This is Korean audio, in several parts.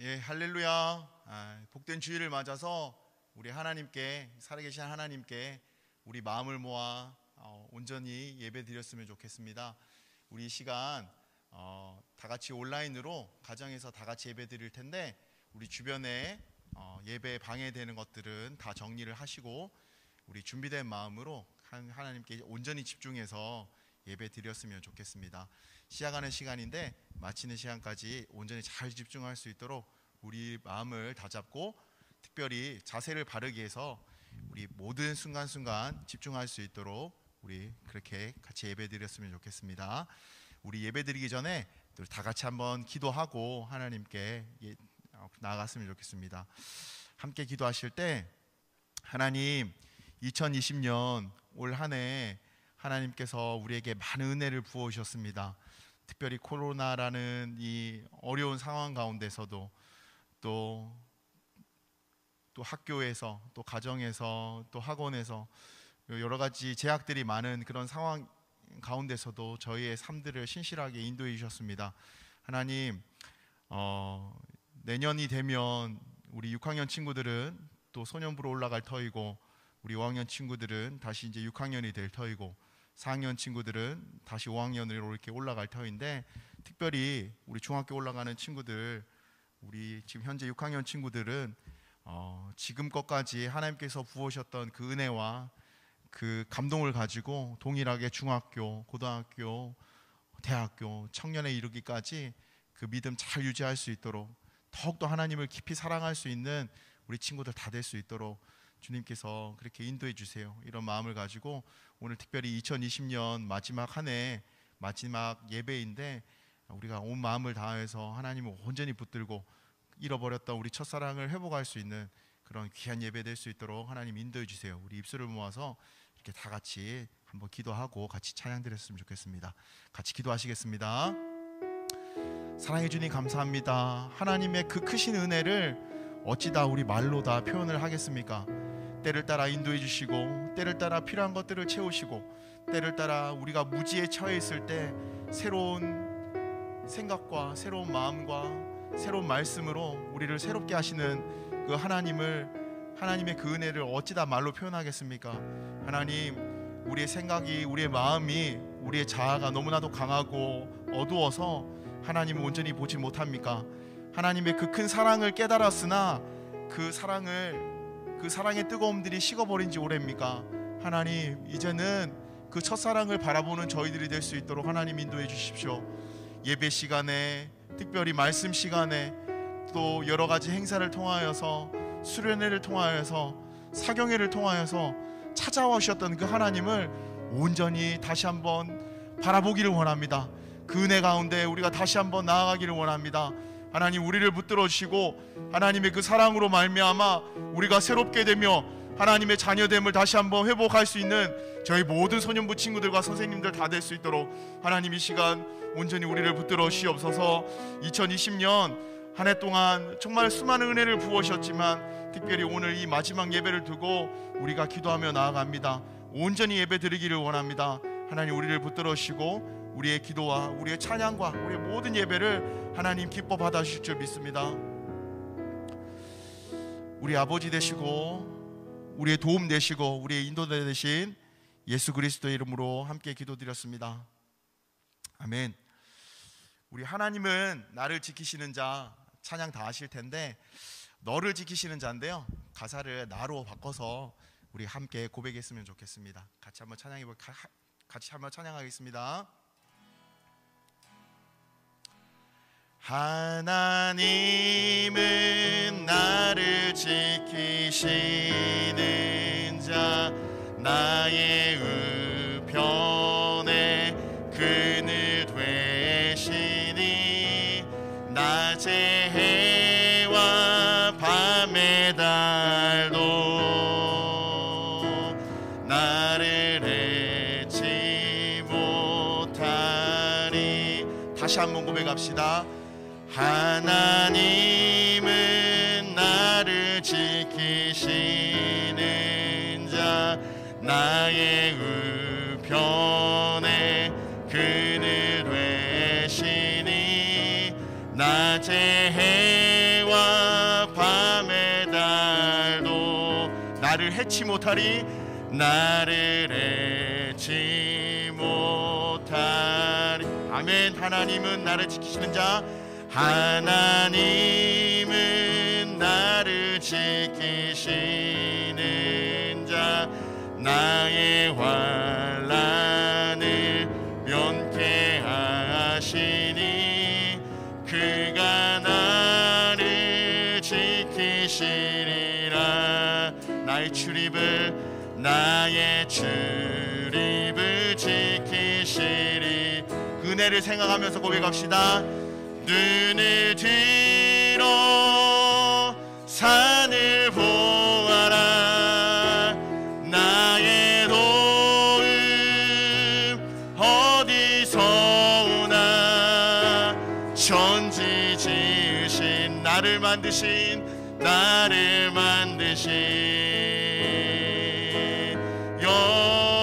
예, 할렐루야. 복된 주일을 맞아서 우리 하나님께, 살아계신 하나님께 우리 마음을 모아 온전히 예배 드렸으면 좋겠습니다. 우리 이 시간 다 같이 온라인으로 가정에서 다 같이 예배 드릴 텐데, 우리 주변에 예배에 방해되는 것들은 다 정리를 하시고 우리 준비된 마음으로 하나님께 온전히 집중해서 예배 드렸으면 좋겠습니다. 시작하는 시간인데 마치는 시간까지 온전히 잘 집중할 수 있도록 우리 마음을 다잡고 특별히 자세를 바르게 해서 우리 모든 순간순간 집중할 수 있도록 우리 그렇게 같이 예배 드렸으면 좋겠습니다. 우리 예배 드리기 전에 다 같이 한번 기도하고 하나님께 나아갔으면 좋겠습니다. 함께 기도하실 때, 하나님, 2020년 올 한 해 하나님께서 우리에게 많은 은혜를 부어주셨습니다. 특별히 코로나라는 이 어려운 상황 가운데서도 또 학교에서, 또 가정에서, 또 학원에서 여러 가지 제약들이 많은 그런 상황 가운데서도 저희의 삶들을 신실하게 인도해 주셨습니다. 하나님, 내년이 되면 우리 6학년 친구들은 또 소년부로 올라갈 터이고, 우리 5학년 친구들은 다시 이제 6학년이 될 터이고, 4학년 친구들은 다시 5학년으로 이렇게 올라갈 터인데, 특별히 우리 중학교 올라가는 친구들, 우리 지금 현재 6학년 친구들은 지금껏까지 하나님께서 부으셨던 그 은혜와 그 감동을 가지고 동일하게 중학교, 고등학교, 대학교, 청년에 이르기까지 그 믿음 잘 유지할 수 있도록, 더욱더 하나님을 깊이 사랑할 수 있는 우리 친구들 다 될 수 있도록 주님께서 그렇게 인도해 주세요. 이런 마음을 가지고 오늘 특별히 2020년 마지막 한 해 마지막 예배인데, 우리가 온 마음을 다해서 하나님을 온전히 붙들고 잃어버렸던 우리 첫사랑을 회복할 수 있는 그런 귀한 예배 될 수 있도록 하나님 인도해 주세요. 우리 입술을 모아서 이렇게 다 같이 한번 기도하고 같이 찬양 드렸으면 좋겠습니다. 같이 기도하시겠습니다. 사랑해 주님 감사합니다. 하나님의 그 크신 은혜를 어찌다 우리 말로 다 표현을 하겠습니까? 때를 따라 인도해 주시고, 때를 따라 필요한 것들을 채우시고, 때를 따라 우리가 무지에 처해 있을 때 새로운 생각과 새로운 마음과 새로운 말씀으로 우리를 새롭게 하시는 그 하나님의 그 은혜를 어찌다 말로 표현하겠습니까? 하나님, 우리의 생각이, 우리의 마음이, 우리의 자아가 너무나도 강하고 어두워서 하나님을 온전히 보지 못합니까? 하나님의 그 큰 사랑을 깨달았으나 그 사랑의 뜨거움들이 식어버린 지 오래입니까? 하나님, 이제는 그 첫사랑을 바라보는 저희들이 될 수 있도록 하나님 인도해 주십시오. 예배 시간에, 특별히 말씀 시간에, 또 여러 가지 행사를 통하여서, 수련회를 통하여서, 사경회를 통하여서 찾아와 주셨던 그 하나님을 온전히 다시 한번 바라보기를 원합니다. 그 은혜 가운데 우리가 다시 한번 나아가기를 원합니다. 하나님, 우리를 붙들어 주시고 하나님의 그 사랑으로 말미암아 우리가 새롭게 되며 하나님의 자녀됨을 다시 한번 회복할 수 있는 저희 모든 소년부 친구들과 선생님들 다 될 수 있도록 하나님 이 시간 온전히 우리를 붙들어 주시옵소서. 2020년 한 해 동안 정말 수많은 은혜를 부으셨지만 특별히 오늘 이 마지막 예배를 두고 우리가 기도하며 나아갑니다. 온전히 예배 드리기를 원합니다. 하나님, 우리를 붙들어 주시고 우리의 기도와 우리의 찬양과 우리의 모든 예배를 하나님 기뻐 받아주실 줄 믿습니다. 우리 아버지 되시고 우리의 도움 되시고 우리의 인도자 되신 예수 그리스도의 이름으로 함께 기도드렸습니다. 아멘. 우리 하나님은 나를 지키시는 자 찬양 다 하실 텐데, 너를 지키시는 자인데요, 가사를 나로 바꿔서 우리 함께 고백했으면 좋겠습니다. 같이 한번 찬양하겠습니다. 하나님은 나를 지키시는 자, 나의 우편에 그늘 되시니, 낮의 해와 밤의 달도 나를 해치 못하리. 다시 한번 고백합시다. 하나님은 나를 지키시는 자, 나의 우편에 그늘 되시니, 낮의 해와 나를 해치 못하리. 나를 해치 못하리. 아멘. 하나님은 나를 지키시는 자. 하나님은 나를 지키시는 자. 나의 환난을 면케하시니 그가 나를 지키시리라. 나의 출입을 지키시리. 그 은혜를 생각하면서 고백합시다. 눈을 들어 산을 보아라. 나의 도움 어디서 오나. 천지 지으신 나를 만드신 여호와께로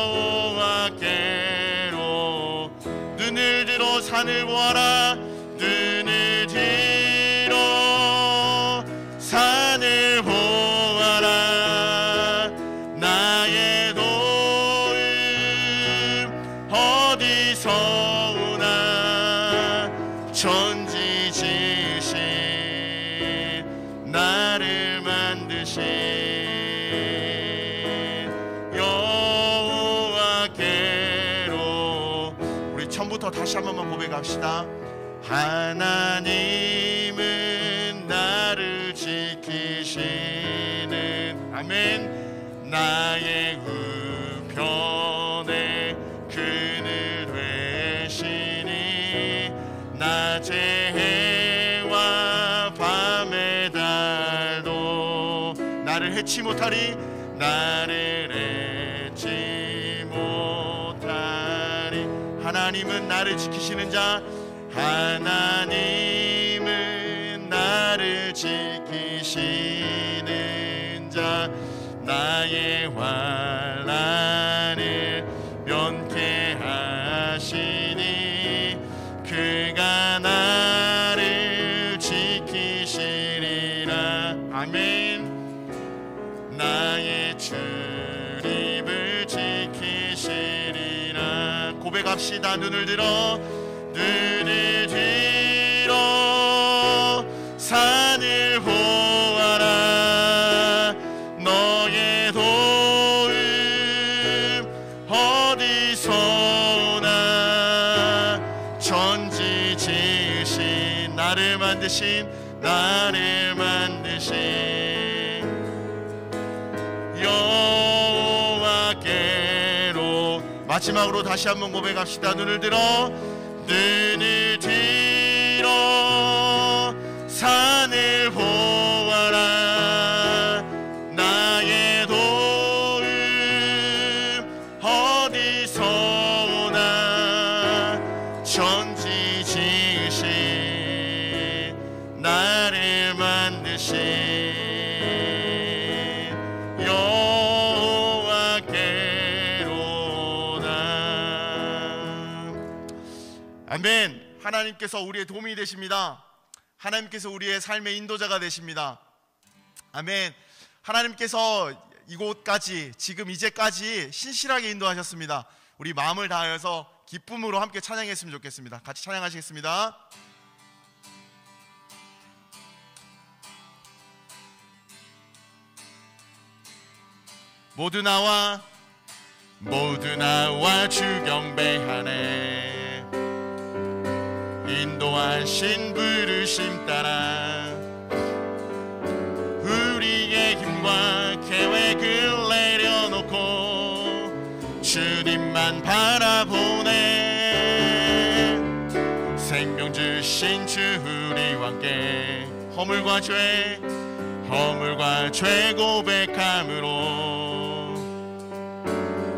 눈을 들어 산을 보아라. 눈을 들어 산을 보아라. 나의 도움 어디서 오나. 천지 지으신 나를 만드신 여호와께로. 우리 처음부터 다시 한 번만 고백합시다. 하나님은 나를 지키시는 아멘. 나의 우편에 그늘 되시니 낮에 해와 밤의 달도 나를 해치 못하리. 나를 해치 못하리. 하나님은 나를 지키시는 자. 하나님은 나를 지키시는 자. 나의 환난을 면케하시니 그가 나를 지키시리라. 아멘. 나의 출입을 지키시리라. 고백합시다. 눈을 들어 산을 보아라. 너의 도움 어디서 오나. 천지 지으신 나를 만드신 여호와께로. 마지막으로 다시 한번 고백합시다. 눈을 들어 산을 보아라. 나의 도움 어디서 오나. 천지 지으신 나를 만드신 여호와께로다. 아멘. 하나님께서 우리의 도움이 되십니다. 하나님께서 우리의 삶의 인도자가 되십니다. 아멘. 하나님께서 이곳까지 지금 이제까지 신실하게 인도하셨습니다. 우리 마음을 다하여서 기쁨으로 함께 찬양했으면 좋겠습니다. 같이 찬양하시겠습니다. 모두 나와 주 경배하네. 인도하신 부르심 따라 우리의 힘과 계획을 내려놓고 주님만 바라보네. 생명 주신 주 우리와 함께 허물과 죄 고백함으로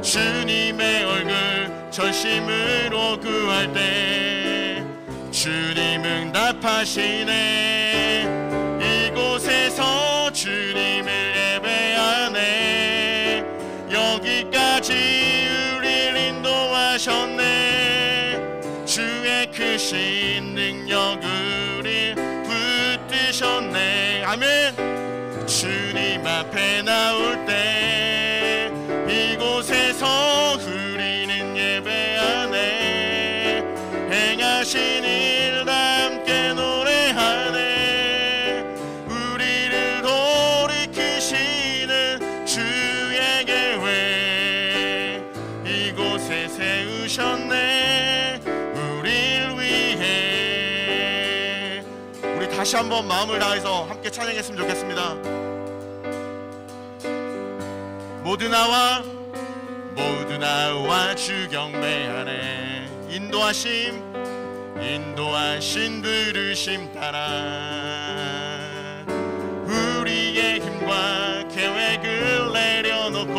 주님의 얼굴 전심으로 구할 때 주님 응답하시네. 이곳에서 주님을 예배하네. 여기까지 우리를 인도하셨네. 주의 크신 능력 우리 붙드셨네. 아멘. 주님 앞에 나올 때 이곳에서 우리는 예배하네. 행하신 일 함께 노래하네. 우리를 돌이키시는 주의 계획 이곳에 세우셨네. 우릴 위해. 우리 다시 한번 마음을 다해서 함께 찬양했으면 좋겠습니다. 모두 나와 주 경배하네. 인도하신 부르심 따라 우리의 힘과 계획을 내려놓고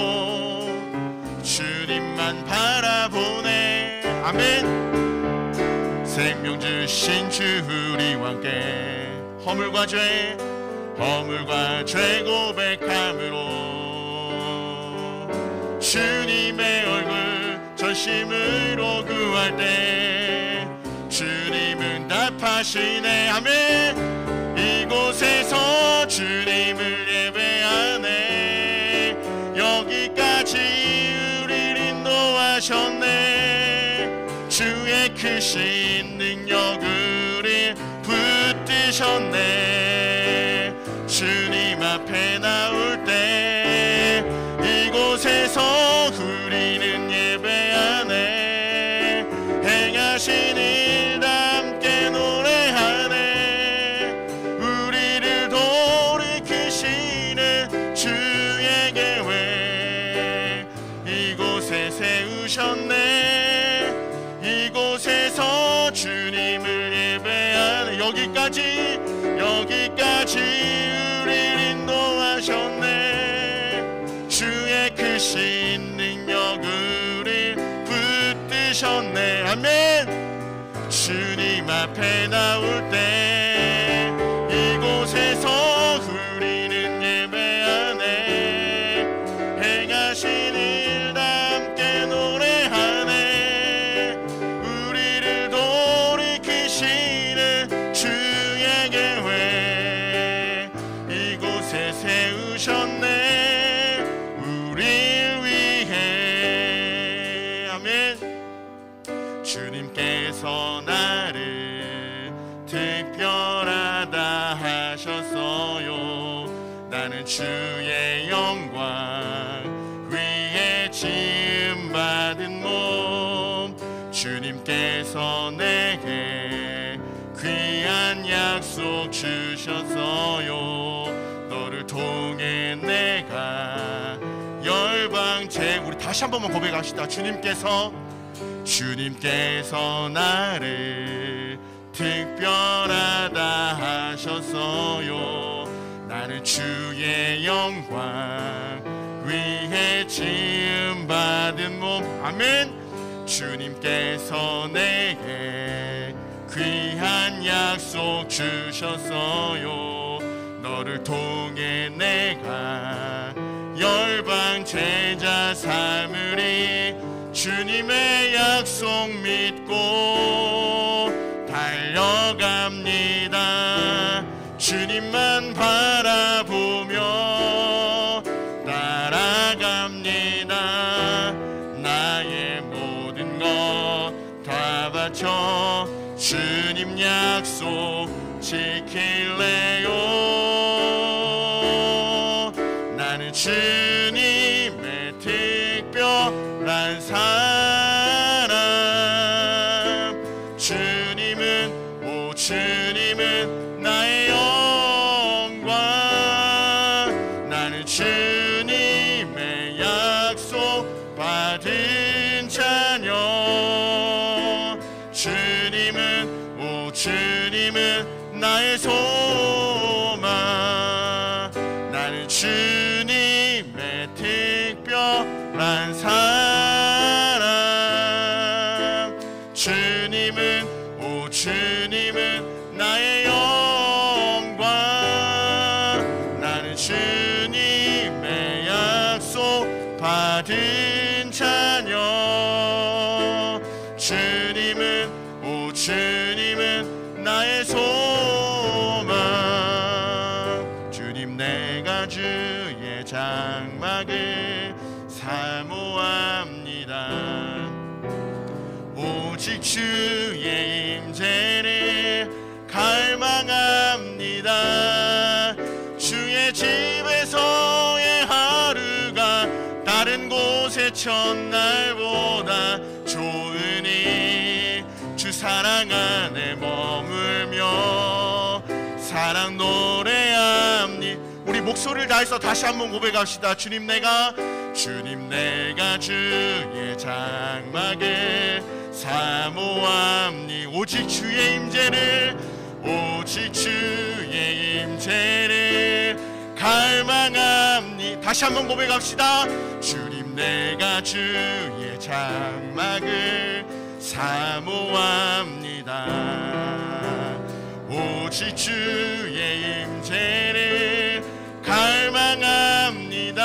주님만 바라보네. 아멘. 생명 주신 주 우리와 함께 허물과 죄 고백함으로 주님의 얼굴 전심으로 구할 때 주님은 답하시네. 아멘. 이곳에서 주님을 예배하네. 여기까지 우리를 인도하셨네. 주의 크신 능력 우릴 붙드셨네. 주님 앞에 나올 때 이곳에서 우리는 예배하네. 행하신 일 함께 노래하네. 우리를 돌이키시는 주의 계획 이곳에 세우셨네. 이곳에서 주님을 예배하네. 여기까지 우리를 인도하셨네. 주의 크신 능력 우릴 붙드셨네. 아멘. 주님 앞에 나올 때 이곳에서 우리는 예배하네. 행하신 일 함께 노래하네. 우리를 돌이키시는 주의 계획 이곳에 세우셨네. 우릴 위해. 아멘. 주님께서 나를 특별하다 하셨어요. 나는 주의 영광 위에 지음받은 몸. 주님께서 내게 귀한 약속 주셨어요. 너를 통해 내가 열방제. 우리 다시 한 번만 고백합시다. 주님께서 나를 특별하다 하셨어요. 나는 주의 영광 위에 지음받은 몸. 아멘. 주님께서 내게 귀한 약속 주셨어요. 너를 통해 내가 열방 제자 삼으리. 주님의 약속 믿고 달려갑니다. 주님만 바라보며 따라갑니다. 나의 모든 것 다 바쳐 주님 약속 지킬래요. 나는 주님의 특별한 사람. 주님은 나의 영광. 나는 주님의 약속 받은 자녀. 주님은 나의 소망. 나는 주님의 특별한 사람. 주님은 나의 영광. 나는 주님의 약속 받은 자녀. 주님은 나의 소망. 주님 내가 주의 장막을 사모 주의 임재를 갈망합니다. 주의 집에서의 하루가 다른 곳의 첫날보다 좋으니 주 사랑 안에 머물며 사랑 노래합니다. 우리 목소리를 다해서 다시 한번 고백합시다. 주님 내가 주의 장막을 사모합니. 오직 주의 임재를 갈망합니. 다시 한번 고백합시다. 주님 내가 주의 장막을 사모합니다. 오직 주의 임재를 갈망합니다.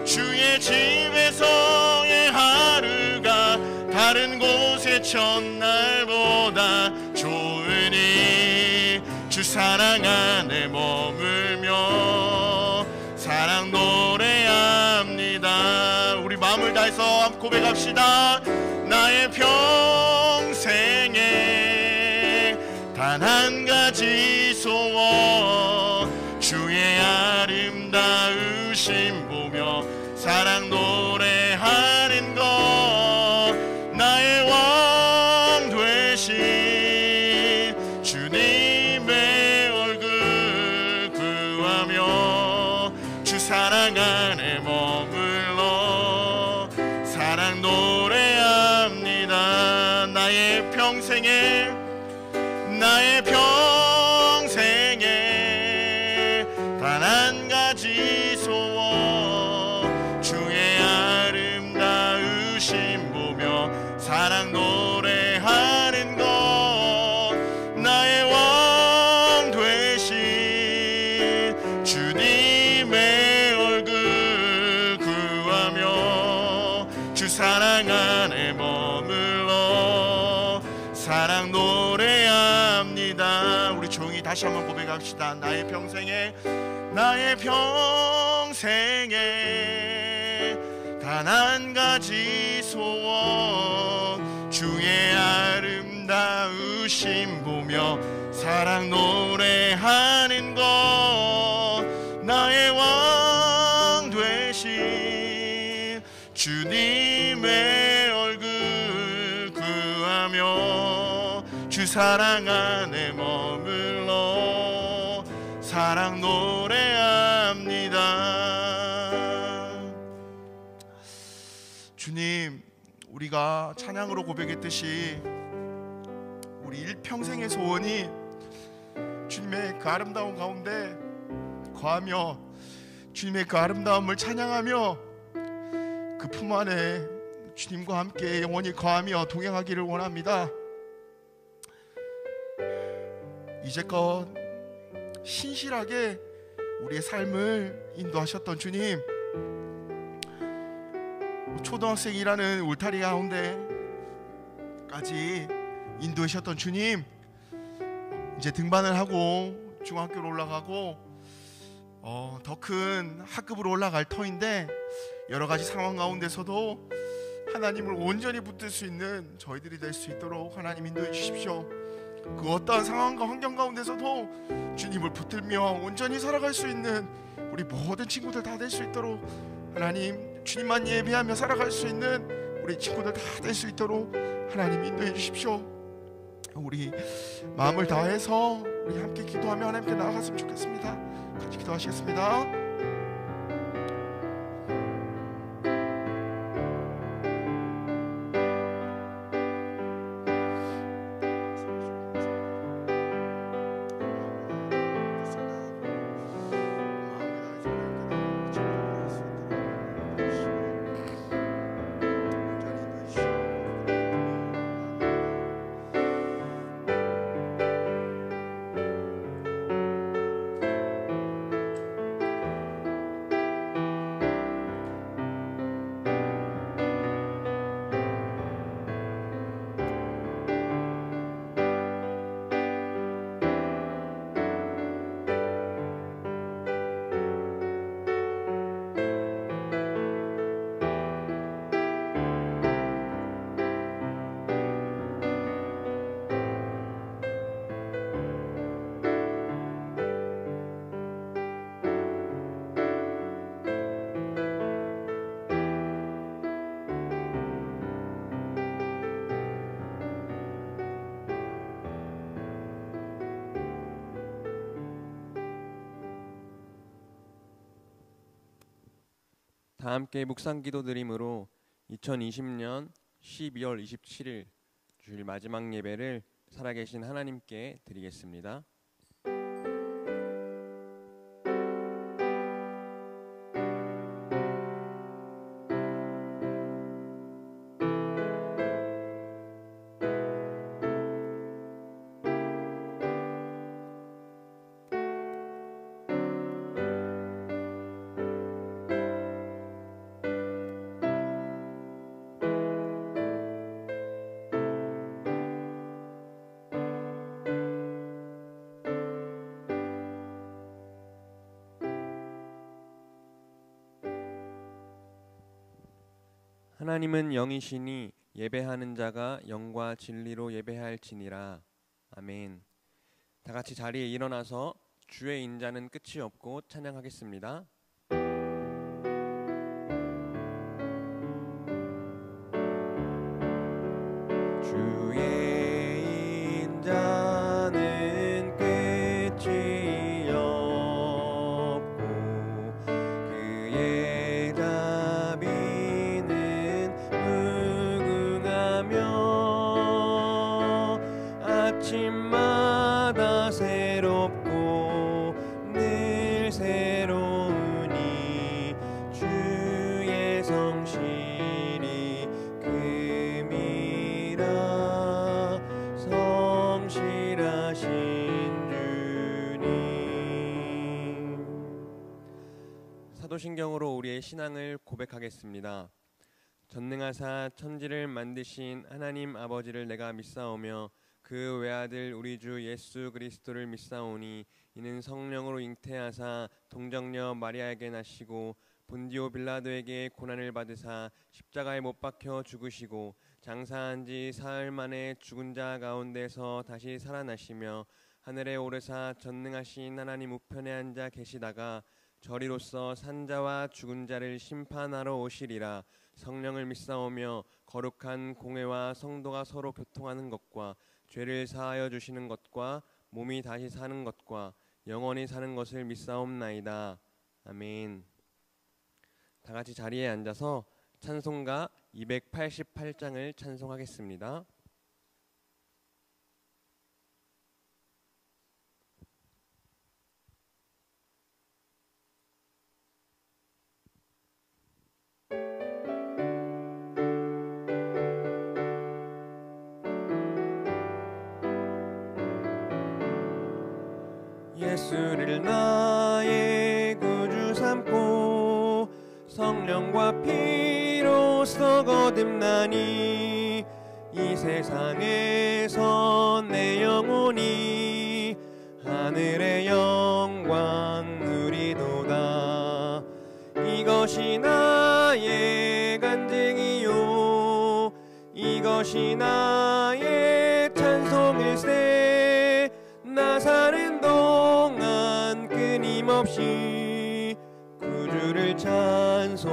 주의 집에서의 하루가 다른 곳의 첫날보다 좋으니 주 사랑 안에 머물며 사랑 노래합니다. 우리 마음을 다해서 함께 고백합시다. 나의 평생에 단 한 가지 소원 주의 아름다우심 보며 사랑 노래하는 것. 나의 왕 되신 주님의 얼굴 구하며 주 사랑 안에 머물러 사랑 노래합니다. 나의 평생에 단 한 가지 소원 주의 아름다우심 보며 사랑 노래하는 것. 나의 왕 되신 주님의 얼굴 구하며 주 사랑 안에 머물러 사랑 노래합니다. 우리 조용히 다시 한번 고백합시다. 나의 평생에 단 한 가지 소원 주의 아름다우심 보며 사랑 노래하는 것. 나의 왕 되신 주님의 얼굴 구하며 주 사랑 안에 머물러 사랑 노래합니다. 주님, 우리가 찬양으로 고백했듯이 우리 일평생의 소원이 주님의 그 아름다운 가운데 거하며 주님의 그 아름다움을 찬양하며 그 품 안에 주님과 함께 영원히 거하며 동행하기를 원합니다. 이제껏 신실하게 우리의 삶을 인도하셨던 주님, 초등학생이라는 울타리 가운데까지 인도하셨던 주님, 이제 등반을 하고 중학교로 올라가고 더 큰 학급으로 올라갈 터인데 여러 가지 상황 가운데서도 하나님을 온전히 붙들 수 있는 저희들이 될 수 있도록 하나님 인도해 주십시오. 그 어떠한 상황과 환경 가운데서도 주님을 붙들며 온전히 살아갈 수 있는 우리 모든 친구들 다 될 수 있도록 하나님, 주님만 예배하며 살아갈 수 있는 우리 친구들 다 될 수 있도록 하나님 인도해 주십시오. 우리 마음을 다해서 우리 함께 기도하며 하나님께 나아갔으면 좋겠습니다. 같이 기도하시겠습니다. 다 함께 묵상 기도 드림으로 2020년 12월 27일 주일 마지막 예배를 살아계신 하나님께 드리겠습니다. 하나님은 영이시니 예배하는 자가 영과 진리로 예배할지니라. 아멘. 다 같이 자리에 일어나서 주의 인자는 끝이 없고 찬양하겠습니다. 주의 인자는 끝이 없고 그의 자비는 무궁하며 아침마다 새롭고 늘 새로우니 주의 성실이 금이라 성실하신 주님. 사도신경으로 우리의 신앙을 고백하겠습니다. 전능하사 천지를 만드신 하나님 아버지를 내가 믿사오며 그 외아들 우리 주 예수 그리스도를 믿사오니 이는 성령으로 잉태하사 동정녀 마리아에게 나시고 본디오 빌라도에게 고난을 받으사 십자가에 못 박혀 죽으시고 장사한 지 사흘 만에 죽은 자 가운데서 다시 살아나시며 하늘에 오르사 전능하신 하나님 우편에 앉아 계시다가 저리로서 산자와 죽은 자를 심판하러 오시리라. 성령을 믿사오며 거룩한 공회와 성도가 서로 교통하는 것과 죄를 사하여 주시는 것과 몸이 다시 사는 것과 영원히 사는 것을 믿사옵나이다. 아멘. 다 같이 자리에 앉아서 찬송가 288장을 찬송하겠습니다. 예수를 나의 구주 삼고 성령과 피로써 거듭나니 이 세상에서 내 영혼이 하늘의 영광 누리도다. 이것이 나의 간증이요 이것이 나의 찬송일세. 나 사는 동안 끊임없이 구주를 찬송하리로다.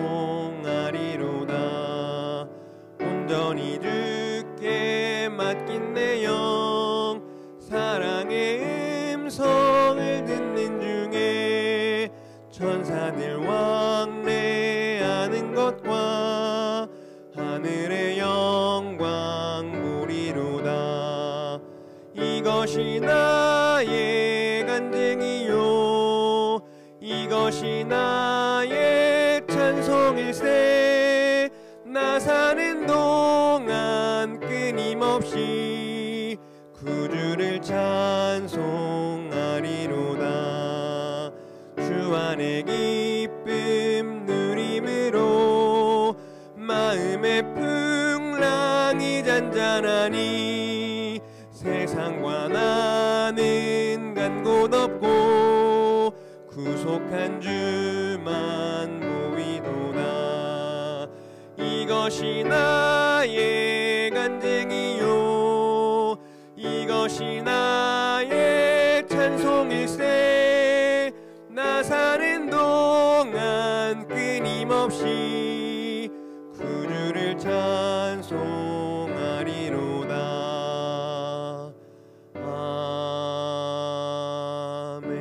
온전히 주께 맡긴 내 영 사랑의 음성을 듣는 중에 천사들 왕래하는 것과 하늘의 영광 보리로다. 이것이 나의 간증이요 이것이 나의 찬송일세. 나 사는 동안 끊임없이 구주를 찬송하리로다. 주 안에 기쁨 누림으로 마음의 풍랑이 잔잔하니 세상과 나는 간 곳 없고 구속한 주만 보이도다. 이것이 나의 간증이요 이것이 나의 찬송일세. 나 사는 동안 끊임없이 구주를 찬송하리로다. 아멘.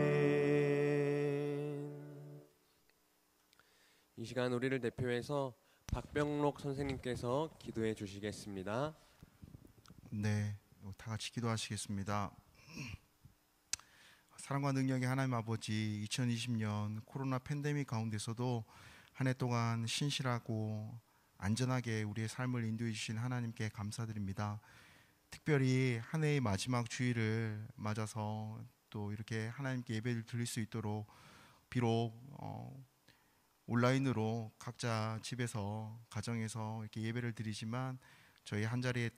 이 시간 우리를 대표해서 박병록 선생님께서 기도해 주시겠습니다. 네, 다 같이 기도하시겠습니다. 사랑과 능력의 하나님 아버지, 2020년 코로나 팬데믹 가운데서도 한 해 동안 신실하고 안전하게 우리의 삶을 인도해 주신 하나님께 감사드립니다. 특별히 한 해의 마지막 주일을 맞아서 또 이렇게 하나님께 예배를 드릴 수 있도록 비록 온라인으로 각자 집에서 가정에서 이렇게 예배를 드리지만 저희 한 자리에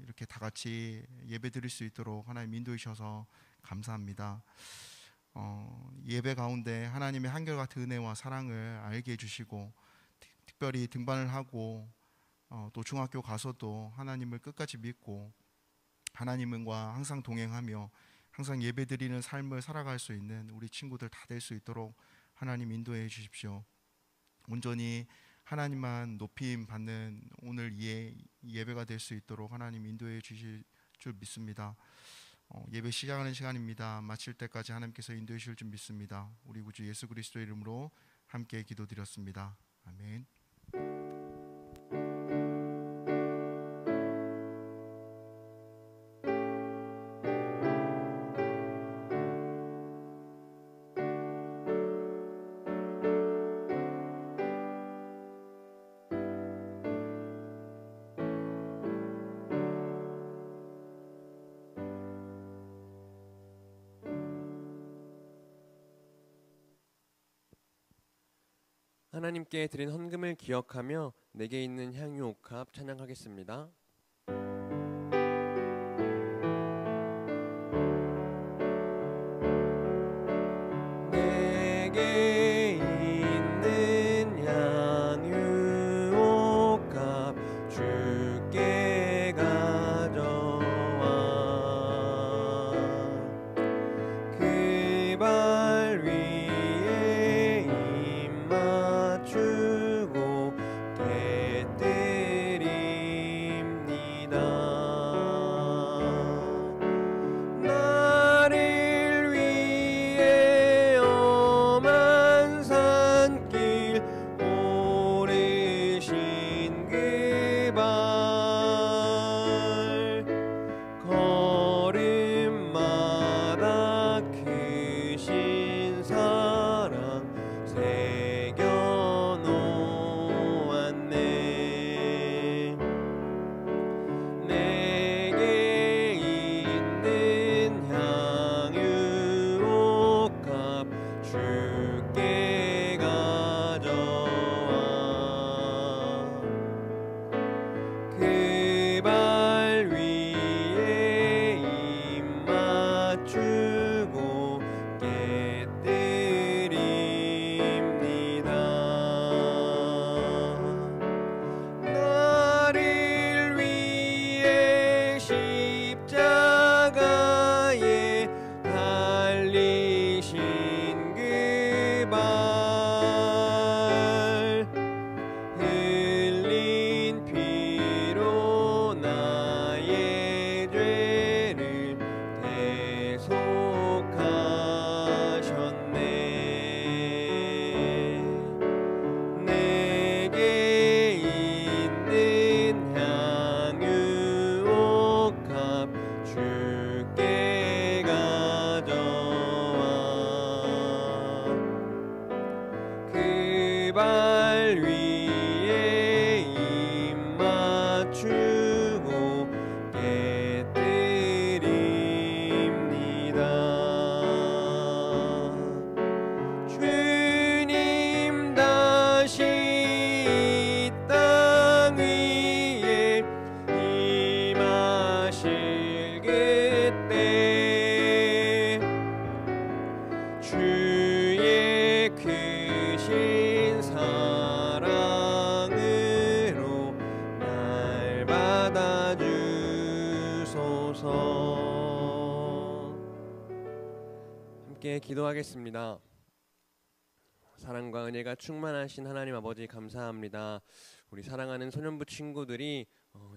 이렇게 다 같이 예배 드릴 수 있도록 하나님 인도해 주셔서 감사합니다. 예배 가운데 하나님의 한결같은 은혜와 사랑을 알게 해주시고 특별히 등반을 하고 또 중학교 가서도 하나님을 끝까지 믿고 하나님과 항상 동행하며 항상 예배 드리는 삶을 살아갈 수 있는 우리 친구들 다 될 수 있도록 하나님 인도해 주십시오. 온전히 하나님만 높임 받는 오늘 예배가 될 수 있도록 하나님 인도해 주실 줄 믿습니다. 예배 시작하는 시간입니다. 마칠 때까지 하나님께서 인도해 주실 줄 믿습니다. 우리 구주 예수 그리스도의 이름으로 함께 기도드렸습니다. 아멘. 하나님께 드린 헌금을 기억하며 내게 있는 향유 옥합 찬양하겠습니다. 내게 있는 향유 옥합 주께 가져와 그 발 위에 입 맞추고 깨뜨립니다. 나를 위해 험한 산길 오르신 그 발 걸음마다 크신 사랑 새겨 놓았네. 내게 있는 향유 옥합 주께 가져와 그 발 위에 입 맞추고 깨뜨립니다. 나를 위해 십자가에 달리신 그 발 흘린 피로 나의 죄를 대속하셨네. 내게 있는 향유 옥합 주께 가져와 그 발 위에 입 맞추고 깨뜨립니다. 주님 다시 이 땅 위에 임하실 그때 주의 크신 사랑으로 날 받아주소서. 함께 기도하겠습니다. 사랑과 은혜가 충만하신 하나님 아버지 감사합니다. 우리 사랑하는 소년부 친구들이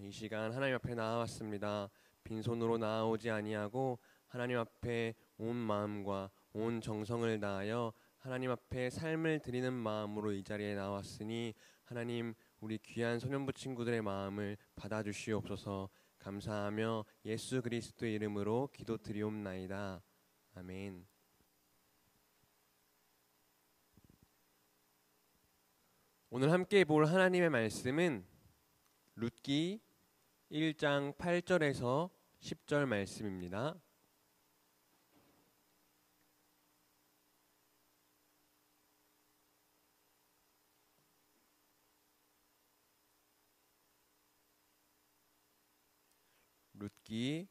이 시간 하나님 앞에 나와왔습니다. 빈손으로 나아오지 아니하고 하나님 앞에 온 마음과 온 정성을 다하여 하나님 앞에 삶을 드리는 마음으로 이 자리에 나왔으니 하나님 우리 귀한 소년부 친구들의 마음을 받아주시옵소서. 감사하며 예수 그리스도의 이름으로 기도드리옵나이다. 아멘. 오늘 함께 볼 하나님의 말씀은 룻기 1장 8절에서 10절 말씀입니다. 룻기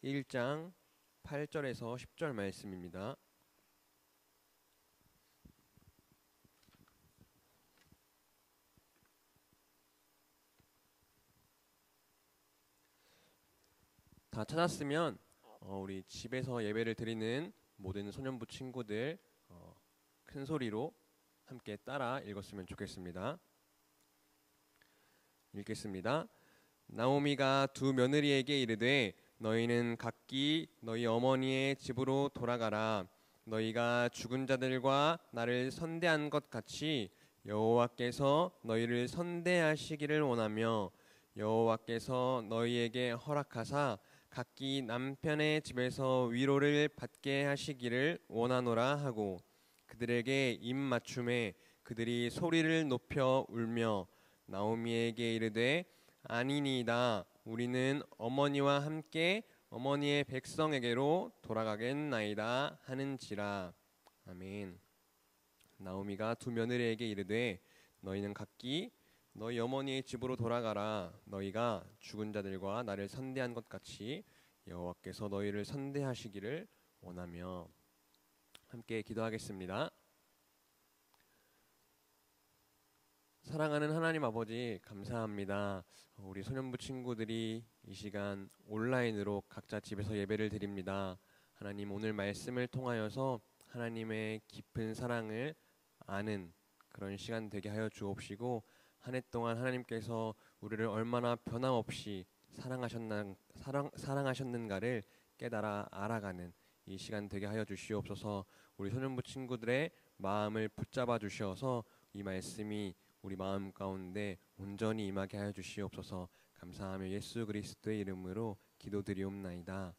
1장 8절에서 10절 말씀입니다. 다 찾았으면 우리 집에서 예배를 드리는 모든 소년부 친구들 큰 소리로 함께 따라 읽었으면 좋겠습니다. 읽겠습니다. 나오미가 두 며느리에게 이르되 너희는 각기 너희 어머니의 집으로 돌아가라. 너희가 죽은 자들과 나를 선대한 것 같이 여호와께서 너희를 선대하시기를 원하며 여호와께서 너희에게 허락하사 각기 남편의 집에서 위로를 받게 하시기를 원하노라 하고 그들에게 입맞춤에 그들이 소리를 높여 울며 나오미에게 이르되 아니니이다. 우리는 어머니와 함께 어머니의 백성에게로 돌아가겠나이다 하는지라. 아멘. 나오미가 두 며느리에게 이르되 너희는 각기 너희 어머니의 집으로 돌아가라. 너희가 죽은 자들과 나를 선대한 것 같이 여호와께서 너희를 선대하시기를 원하며. 함께 기도하겠습니다. 사랑하는 하나님 아버지, 감사합니다. 우리 소년부 친구들이 이 시간 온라인으로 각자 집에서 예배를 드립니다. 하나님, 오늘 말씀을 통하여서 하나님의 깊은 사랑을 아는 그런 시간 되게 하여 주옵시고 한 해 동안 하나님께서 우리를 얼마나 변함없이 사랑하셨는가를 깨달아 알아가는 이 시간 되게 하여 주시옵소서. 우리 소년부 친구들의 마음을 붙잡아 주셔서 이 말씀이 우리 마음 가운데 온전히 임하게 하여 주시옵소서. 감사하며 예수 그리스도의 이름으로 기도드리옵나이다.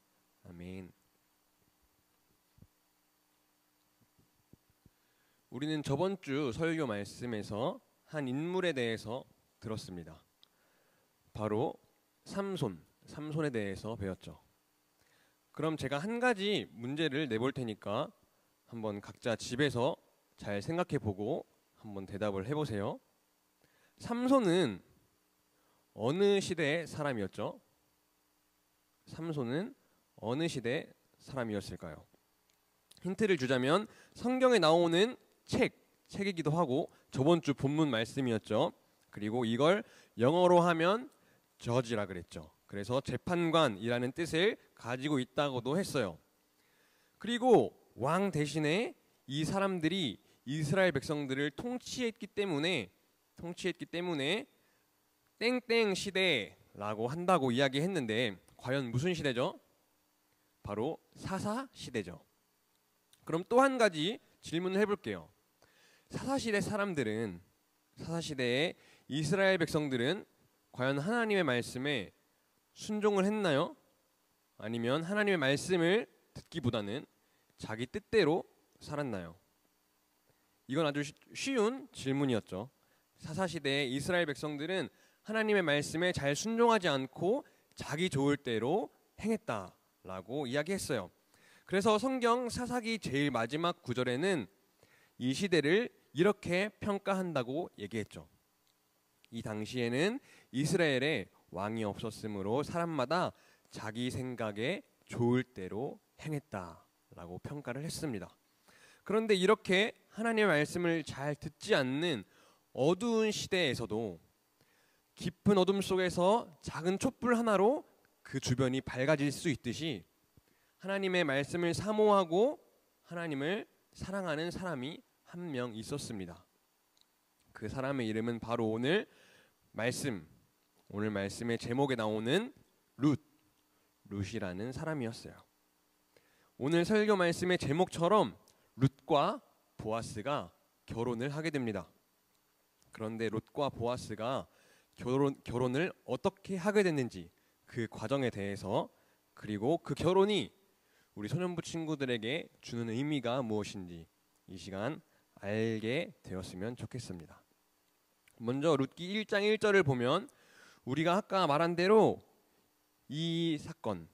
아멘. 우리는 저번 주 설교 말씀에서 한 인물에 대해서 들었습니다. 바로 삼손에 대해서 배웠죠. 그럼 제가 한 가지 문제를 내볼 테니까 한번 각자 집에서 잘 생각해 보고 한번 대답을 해보세요. 삼손은 어느 시대의 사람이었죠? 삼손은 어느 시대의 사람이었을까요? 힌트를 주자면 성경에 나오는 책이기도 하고 저번 주 본문 말씀이었죠. 그리고 이걸 영어로 하면 저지라 그랬죠. 그래서 재판관이라는 뜻을 가지고 있다고도 했어요. 그리고 왕 대신에 이 사람들이 이스라엘 백성들을 통치했기 때문에 땡땡 시대라고 한다고 이야기했는데 과연 무슨 시대죠? 바로 사사 시대죠. 그럼 또 한 가지 질문을 해볼게요. 사사시대의 이스라엘 백성들은 과연 하나님의 말씀에 순종을 했나요? 아니면 하나님의 말씀을 듣기보다는 자기 뜻대로 살았나요? 이건 아주 쉬운 질문이었죠. 사사시대의 이스라엘 백성들은 하나님의 말씀에 잘 순종하지 않고 자기 좋을 대로 행했다라고 이야기했어요. 그래서 성경 사사기 제일 마지막 구절에는 이 시대를 이렇게 평가한다고 얘기했죠. 이 당시에는 이스라엘에 왕이 없었으므로 사람마다 자기 생각에 좋을 대로 행했다라고 평가를 했습니다. 그런데 이렇게 하나님의 말씀을 잘 듣지 않는 어두운 시대에서도 깊은 어둠 속에서 작은 촛불 하나로 그 주변이 밝아질 수 있듯이 하나님의 말씀을 사모하고 하나님을 사랑하는 사람이 한 명 있었습니다. 그 사람의 이름은 바로 오늘 말씀의 제목에 나오는 룻이라는 사람이었어요. 오늘 설교 말씀의 제목처럼 룻과 보아스가 결혼을 하게 됩니다. 그런데 롯과 보아스가 결혼을 어떻게 하게 됐는지 그 과정에 대해서, 그리고 그 결혼이 우리 소년부 친구들에게 주는 의미가 무엇인지 이 시간 알게 되었으면 좋겠습니다. 먼저 룻기 1장 1절을 보면 우리가 아까 말한 대로 이 사건,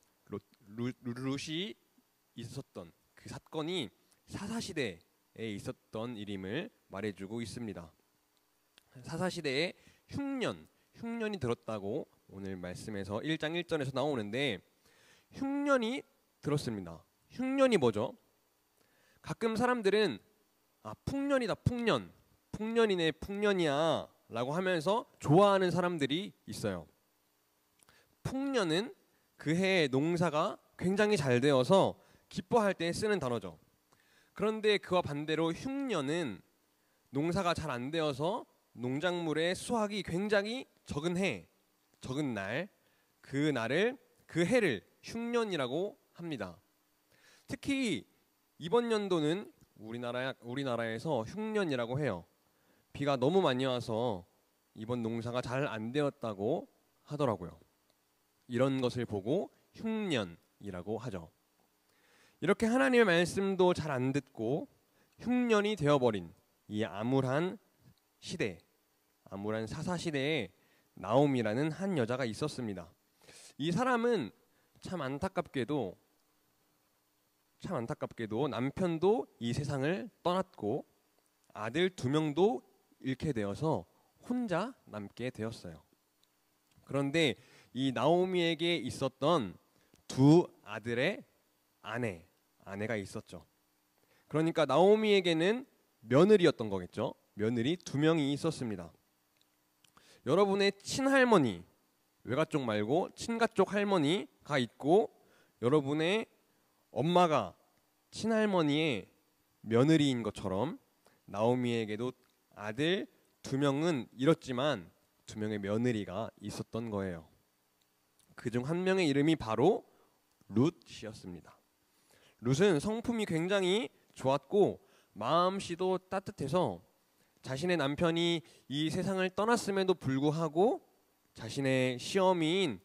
룻이 있었던 그 사건이 사사시대에 있었던 일임을 말해주고 있습니다. 사사시대에 흉년이 들었다고 오늘 말씀에서 1장 1절에서 나오는데, 흉년이 들었습니다. 흉년이 뭐죠? 가끔 사람들은 풍년이다, 풍년이네, 풍년이야 라고 하면서 좋아하는 사람들이 있어요. 풍년은 그 해의 농사가 굉장히 잘 되어서 기뻐할 때 쓰는 단어죠. 그런데 그와 반대로 흉년은 농사가 잘 안 되어서 농작물의 수확이 굉장히 적은 날, 그 해를 흉년이라고 합니다. 특히 이번 연도는 우리나라에서 흉년이라고 해요. 비가 너무 많이 와서 이번 농사가 잘 안 되었다고 하더라고요. 이런 것을 보고 흉년이라고 하죠. 이렇게 하나님의 말씀도 잘 안 듣고 흉년이 되어버린 이 암울한 사사시대에 나옴이라는 한 여자가 있었습니다. 이 사람은 참 안타깝게도 남편도 이 세상을 떠났고 아들 2명도 잃게 되어서 혼자 남게 되었어요. 그런데 이 나오미에게 있었던 2 아들의 아내가 있었죠. 그러니까 나오미에게는 며느리였던 거겠죠. 며느리 2명이 있었습니다. 여러분의 친할머니, 외가 쪽 말고 친가 쪽 할머니가 있고, 여러분의 엄마가 친할머니의 며느리인 것처럼 나오미에게도 아들 2명은 잃었지만 2명의 며느리가 있었던 거예요. 그중 한 명의 이름이 바로 룻이었습니다. 룻은 성품이 굉장히 좋았고 마음씨도 따뜻해서 자신의 남편이 이 세상을 떠났음에도 불구하고 자신의 시어머니인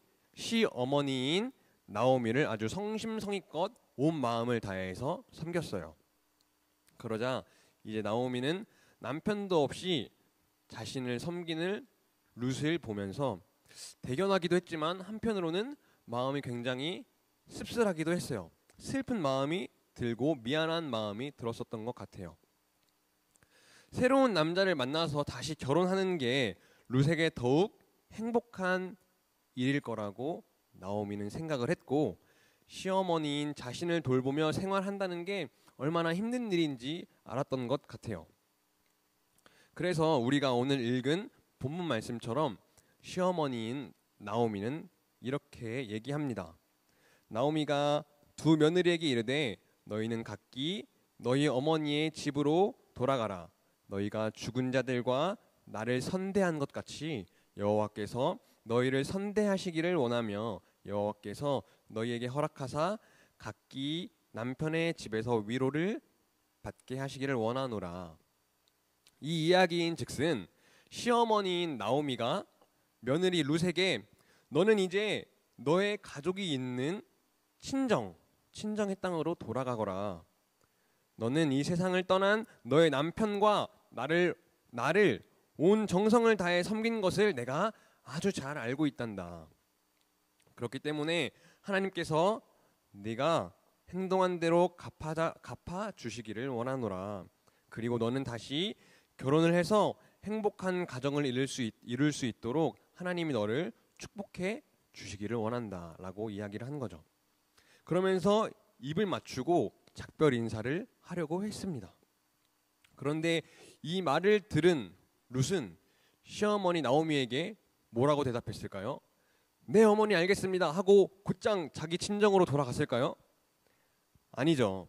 나오미를 아주 성심성의껏 온 마음을 다해서 섬겼어요. 그러자 이제 나오미는 남편도 없이 자신을 섬기는 룻을 보면서 대견하기도 했지만 한편으로는 마음이 굉장히 씁쓸하기도 했어요. 슬픈 마음이 들고 미안한 마음이 들었었던 것 같아요. 새로운 남자를 만나서 다시 결혼하는 게 룻에게 더욱 행복한 일일 거라고 나오미는 생각을 했고, 시어머니인 자신을 돌보며 생활한다는 게 얼마나 힘든 일인지 알았던 것 같아요. 그래서 우리가 오늘 읽은 본문 말씀처럼 시어머니인 나오미는 이렇게 얘기합니다. 나오미가 2 며느리에게 이르되 너희는 각기 너희 어머니의 집으로 돌아가라. 너희가 죽은 자들과 나를 선대한 것 같이 여호와께서 너희를 선대하시기를 원하며 여호와께서 너희에게 허락하사 각기 남편의 집에서 위로를 받게 하시기를 원하노라. 이 이야기인 즉슨 시어머니인 나오미가 며느리 룻에게 너는 이제 너의 가족이 있는 친정의 땅으로 돌아가거라. 너는 이 세상을 떠난 너의 남편과 나를 온 정성을 다해 섬긴 것을 내가 아주 잘 알고 있단다. 그렇기 때문에 하나님께서 네가 행동한 대로 갚아 주시기를 원하노라. 그리고 너는 다시 결혼을 해서 행복한 가정을 이룰 수 있도록 하나님이 너를 축복해 주시기를 원한다 라고 이야기를 한 거죠. 그러면서 입을 맞추고 작별 인사를 하려고 했습니다. 그런데 이 말을 들은 룻은 시어머니 나오미에게 뭐라고 대답했을까요? 네 어머니 알겠습니다 하고 곧장 자기 친정으로 돌아갔을까요? 아니죠.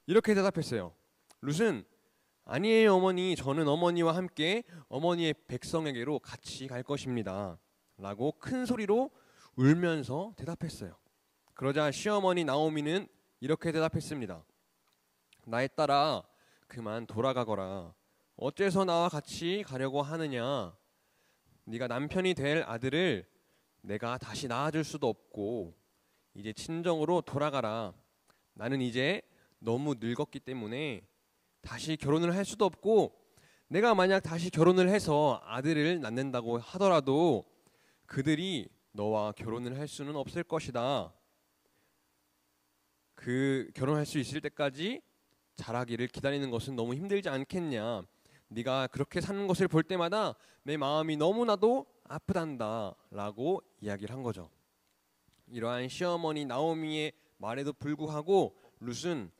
이렇게 대답했어요. 룻은 아니에요 어머니, 저는 어머니와 함께 어머니의 백성에게로 같이 갈 것입니다 라고 큰 소리로 울면서 대답했어요. 그러자 시어머니 나오미는 이렇게 대답했습니다. 나의 딸아, 그만 돌아가거라. 어째서 나와 같이 가려고 하느냐? 네가 남편이 될 아들을 내가 다시 낳아줄 수도 없고 이제 친정으로 돌아가라. 나는 이제 너무 늙었기 때문에 다시 결혼을 할 수도 없고 내가 만약 다시 결혼을 해서 아들을 낳는다고 하더라도 그들이 너와 결혼을 할 수는 없을 것이다. 그 결혼할 수 있을 때까지 자라기를 기다리는 것은 너무 힘들지 않겠냐. 네가 그렇게 사는 것을 볼 때마다 내 마음이 너무나도 아프단다 라고 이야기를 한 거죠. 이러한 시어머니 나오미의 말에도 불구하고 룻은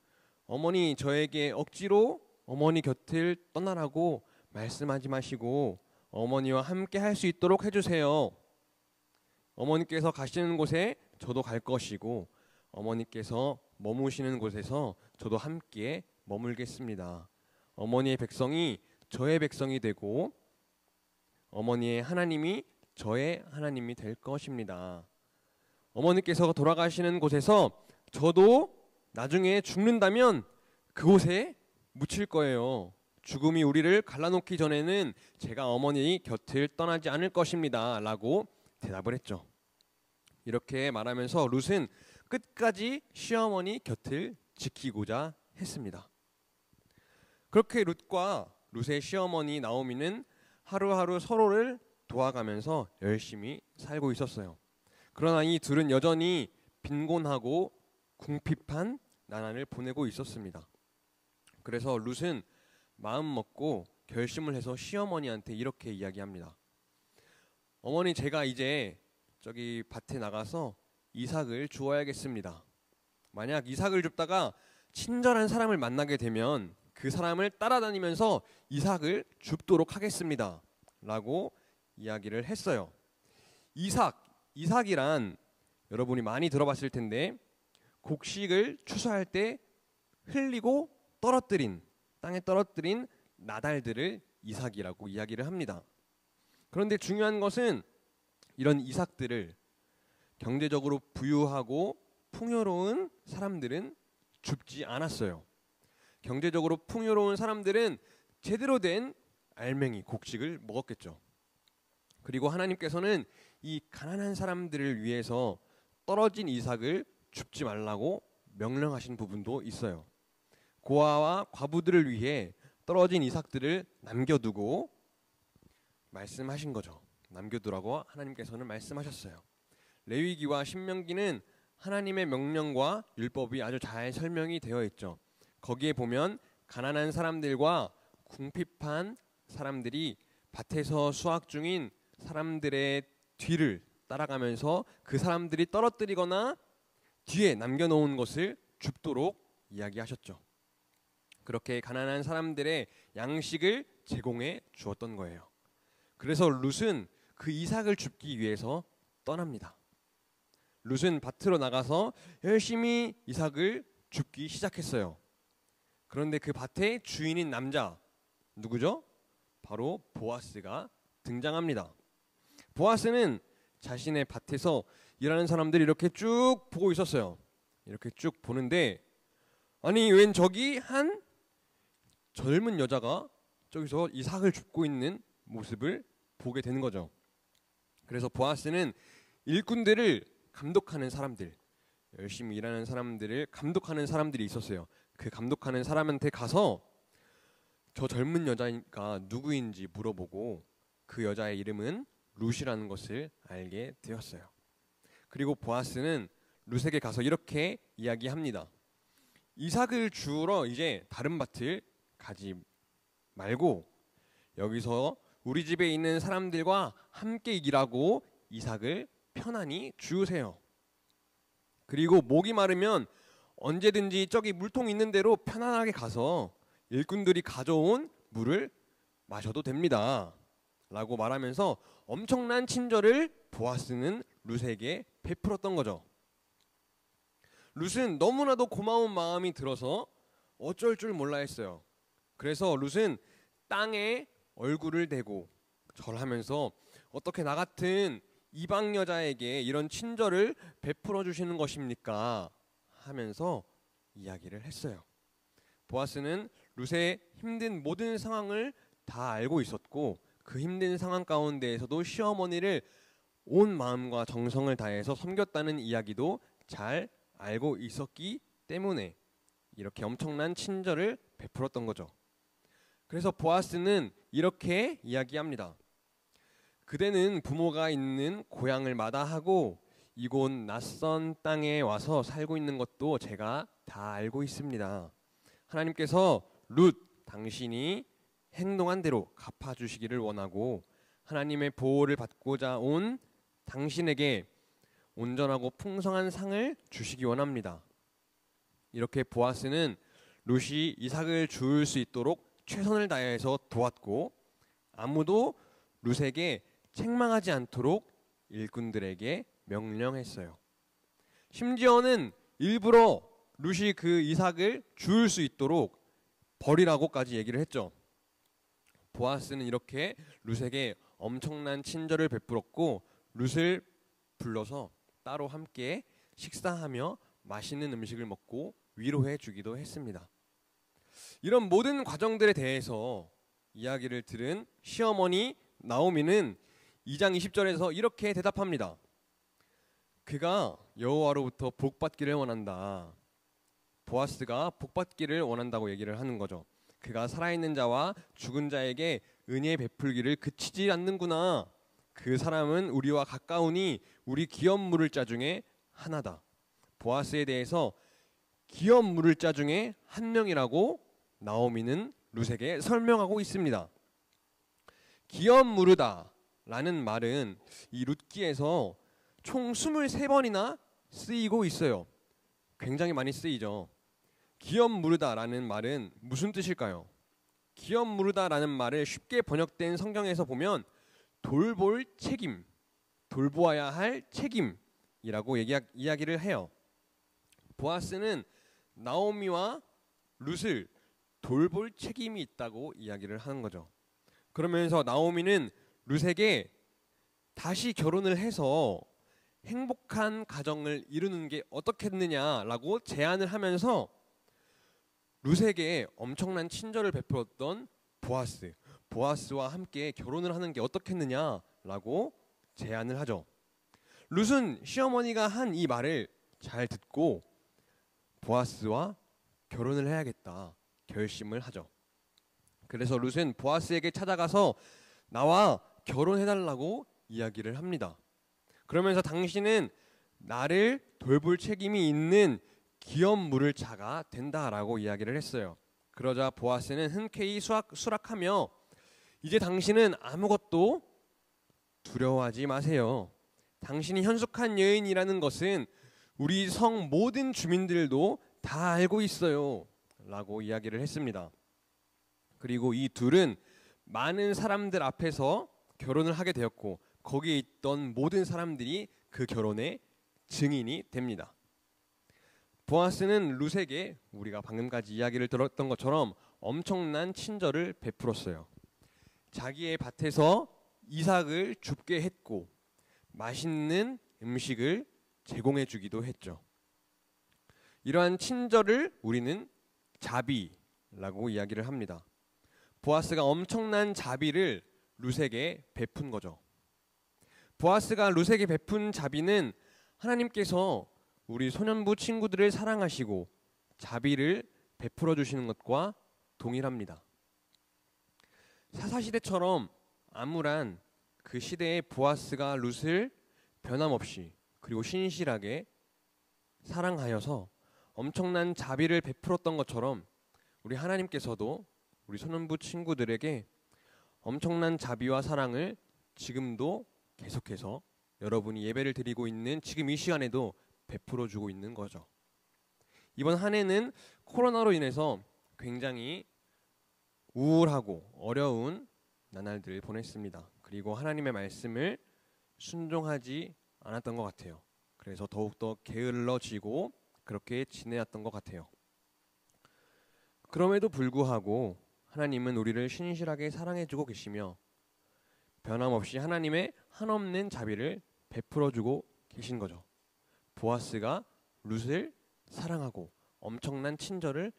어머니 저에게 억지로 어머니 곁을 떠나라고 말씀하지 마시고 어머니와 함께 할 수 있도록 해주세요. 어머니께서 가시는 곳에 저도 갈 것이고 어머니께서 머무시는 곳에서 저도 함께 머물겠습니다. 어머니의 백성이 저의 백성이 되고 어머니의 하나님이 저의 하나님이 될 것입니다. 어머니께서 돌아가시는 곳에서 저도 나중에 죽는다면 그곳에 묻힐 거예요. 죽음이 우리를 갈라놓기 전에는 제가 어머니 곁을 떠나지 않을 것입니다 라고 대답을 했죠. 이렇게 말하면서 룻은 끝까지 시어머니 곁을 지키고자 했습니다. 그렇게 룻과 룻의 시어머니 나오미는 하루하루 서로를 도와가면서 열심히 살고 있었어요. 그러나 이 둘은 여전히 빈곤하고 궁핍한 나날을 보내고 있었습니다. 그래서 룻은 마음 먹고 결심을 해서 시어머니한테 이렇게 이야기합니다. 어머니 제가 이제 저기 밭에 나가서 이삭을 주워야겠습니다. 만약 이삭을 줍다가 친절한 사람을 만나게 되면 그 사람을 따라다니면서 이삭을 줍도록 하겠습니다 라고 이야기를 했어요. 이삭이란 여러분이 많이 들어봤을 텐데 곡식을 추수할 때 흘리고 땅에 떨어뜨린 나달들을 이삭이라고 이야기를 합니다. 그런데 중요한 것은 이런 이삭들을 경제적으로 부유하고 풍요로운 사람들은 줍지 않았어요. 경제적으로 풍요로운 사람들은 제대로 된 알맹이 곡식을 먹었겠죠. 그리고 하나님께서는 이 가난한 사람들을 위해서 떨어진 이삭을 줍지 말라고 명령하신 부분도 있어요. 고아와 과부들을 위해 떨어진 이삭들을 남겨두고 말씀하신 거죠. 남겨두라고 하나님께서는 말씀하셨어요. 레위기와 신명기는 하나님의 명령과 율법이 아주 잘 설명이 되어 있죠. 거기에 보면 가난한 사람들과 궁핍한 사람들이 밭에서 수확 중인 사람들의 뒤를 따라가면서 그 사람들이 떨어뜨리거나 뒤에 남겨놓은 것을 줍도록 이야기하셨죠. 그렇게 가난한 사람들의 양식을 제공해 주었던 거예요. 그래서 룻은 그 이삭을 줍기 위해서 떠납니다. 룻은 밭으로 나가서 열심히 이삭을 줍기 시작했어요. 그런데 그 밭의 주인인 남자 누구죠? 바로 보아스가 등장합니다. 보아스는 자신의 밭에서 일하는 사람들이 이렇게 쭉 보고 있었어요. 이렇게 쭉 보는데 아니 웬 저기 한 젊은 여자가 저기서 이삭을 줍고 있는 모습을 보게 되는 거죠. 그래서 보아스는 일꾼들을 감독하는 사람들, 열심히 일하는 사람들을 감독하는 사람들이 있었어요. 그 감독하는 사람한테 가서 저 젊은 여자가 누구인지 물어보고 그 여자의 이름은 룻이라는 것을 알게 되었어요. 그리고 보아스는 룻에게 가서 이렇게 이야기합니다. 이삭을 주우러 이제 다른 밭을 가지 말고 여기서 우리 집에 있는 사람들과 함께 일하고 이삭을 편안히 주우세요. 그리고 목이 마르면 언제든지 저기 물통 있는 대로 편안하게 가서 일꾼들이 가져온 물을 마셔도 됩니다 라고 말하면서 엄청난 친절을 보아스는 룻에게 베풀었던 거죠. 룻은 너무나도 고마운 마음이 들어서 어쩔 줄 몰라 했어요. 그래서 룻은 땅에 얼굴을 대고 절하면서 어떻게 나 같은 이방 여자에게 이런 친절을 베풀어 주시는 것입니까? 하면서 이야기를 했어요. 보아스는 룻의 힘든 모든 상황을 다 알고 있었고 그 힘든 상황 가운데에서도 시어머니를 온 마음과 정성을 다해서 섬겼다는 이야기도 잘 알고 있었기 때문에 이렇게 엄청난 친절을 베풀었던 거죠. 그래서 보아스는 이렇게 이야기합니다. 그대는 부모가 있는 고향을 마다하고 이곳 낯선 땅에 와서 살고 있는 것도 제가 다 알고 있습니다. 하나님께서 룻 당신이 행동한 대로 갚아주시기를 원하고 하나님의 보호를 받고자 온 당신에게 온전하고 풍성한 상을 주시기 원합니다. 이렇게 보아스는 룻이 이삭을 줄 수 있도록 최선을 다해서 도왔고 아무도 룻에게 책망하지 않도록 일꾼들에게 명령했어요. 심지어는 일부러 룻이 그 이삭을 줄 수 있도록 버리라고까지 얘기를 했죠. 보아스는 이렇게 룻에게 엄청난 친절을 베풀었고 룻을 불러서 따로 함께 식사하며 맛있는 음식을 먹고 위로해 주기도 했습니다. 이런 모든 과정들에 대해서 이야기를 들은 시어머니 나오미는 2장 20절에서 이렇게 대답합니다. 그가 여호와로부터 복받기를 원한다. 보아스가 복받기를 원한다고 얘기를 하는 거죠. 그가 살아있는 자와 죽은 자에게 은혜 베풀기를 그치지 않는구나. 그 사람은 우리와 가까우니 우리 기업 물을 자 중에 하나다. 보아스에 대해서 기업 물을 자 중에 한 명이라고 나오미는 룻에게 설명하고 있습니다. 기업 무르다 라는 말은 이 룻기에서 총 23번이나 쓰이고 있어요. 굉장히 많이 쓰이죠. 기업 무르다 라는 말은 무슨 뜻일까요? 기업 무르다 라는 말을 쉽게 번역된 성경에서 보면 돌볼 책임, 돌보아야 할 책임이라고 이야기를 해요. 보아스는 나오미와 룻을 돌볼 책임이 있다고 이야기를 하는 거죠. 그러면서 나오미는 룻에게 다시 결혼을 해서 행복한 가정을 이루는 게 어떻겠느냐라고 제안을 하면서 룻에게 엄청난 친절을 베풀었던 보아스와 함께 결혼을 하는 게 어떻겠느냐라고 제안을 하죠. 룻은 시어머니가 한 이 말을 잘 듣고 보아스와 결혼을 해야겠다 결심을 하죠. 그래서 룻은 보아스에게 찾아가서 나와 결혼해달라고 이야기를 합니다. 그러면서 당신은 나를 돌볼 책임이 있는 기업 물을 자가 된다라고 이야기를 했어요. 그러자 보아스는 흔쾌히 수락하며 이제 당신은 아무것도 두려워하지 마세요. 당신이 현숙한 여인이라는 것은 우리 성 모든 주민들도 다 알고 있어요 라고 이야기를 했습니다. 그리고 이 둘은 많은 사람들 앞에서 결혼을 하게 되었고 거기에 있던 모든 사람들이 그 결혼의 증인이 됩니다. 보아스는 룻에게 우리가 방금까지 이야기를 들었던 것처럼 엄청난 친절을 베풀었어요. 자기의 밭에서 이삭을 줍게 했고 맛있는 음식을 제공해 주기도 했죠. 이러한 친절을 우리는 자비라고 이야기를 합니다. 보아스가 엄청난 자비를 룻에게 베푼 거죠. 보아스가 룻에게 베푼 자비는 하나님께서 우리 소년부 친구들을 사랑하시고 자비를 베풀어 주시는 것과 동일합니다. 사사시대처럼 암울한 그 시대에 보아스가 룻을 변함없이 그리고 신실하게 사랑하여서 엄청난 자비를 베풀었던 것처럼 우리 하나님께서도 우리 소년부 친구들에게 엄청난 자비와 사랑을 지금도 계속해서 여러분이 예배를 드리고 있는 지금 이 시간에도 베풀어 주고 있는 거죠. 이번 한 해는 코로나로 인해서 굉장히 우울하고 어려운 나날들을 보냈습니다. 그리고 하나님의 말씀을 순종하지 않았던 것 같아요. 그래서 더욱더 게을러지고 그렇게 지내왔던 것 같아요. 그럼에도 불구하고 하나님은 우리를 신실하게 사랑해주고 계시며 변함없이 하나님의 한없는 자비를 베풀어주고 계신 거죠. 보아스가 룻을 사랑하고 엄청난 친절을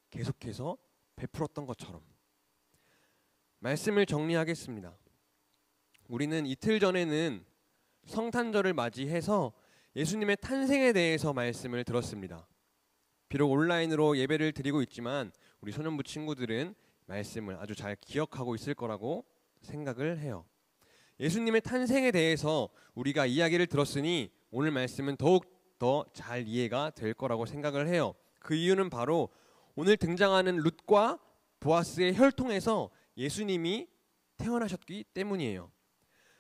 계속해서 베풀었던 것처럼. 말씀을 정리하겠습니다. 우리는 이틀 전에는 성탄절을 맞이해서 예수님의 탄생에 대해서 말씀을 들었습니다. 비록 온라인으로 예배를 드리고 있지만 우리 소년부 친구들은 말씀을 아주 잘 기억하고 있을 거라고 생각을 해요. 예수님의 탄생에 대해서 우리가 이야기를 들었으니 오늘 말씀은 더욱 더 잘 이해가 될 거라고 생각을 해요. 그 이유는 바로 오늘 등장하는 룻과 보아스의 혈통에서 예수님이 태어나셨기 때문이에요.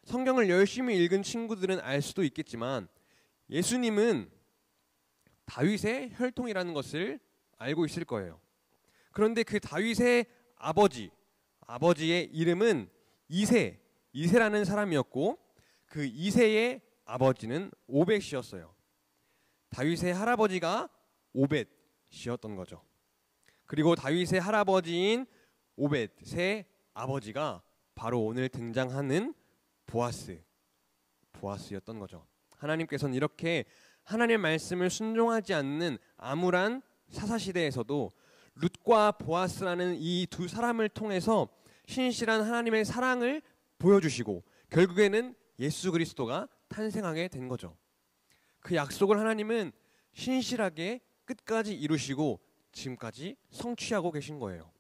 성경을 열심히 읽은 친구들은 알 수도 있겠지만 예수님은 다윗의 혈통이라는 것을 알고 있을 거예요. 그런데 그 다윗의 아버지의 이름은 이새라는 사람이었고 그 이새의 아버지는 오벳이었어요. 다윗의 할아버지가 오벳이었던 거죠. 그리고 다윗의 할아버지인 오벳의 아버지가 바로 오늘 등장하는 보아스였던 거죠. 하나님께서는 이렇게 하나님의 말씀을 순종하지 않는 암울한 사사시대에서도 룻과 보아스라는 이 두 사람을 통해서 신실한 하나님의 사랑을 보여주시고 결국에는 예수 그리스도가 탄생하게 된 거죠. 그 약속을 하나님은 신실하게 끝까지 이루시고 지금까지 성취하고 계신 거예요.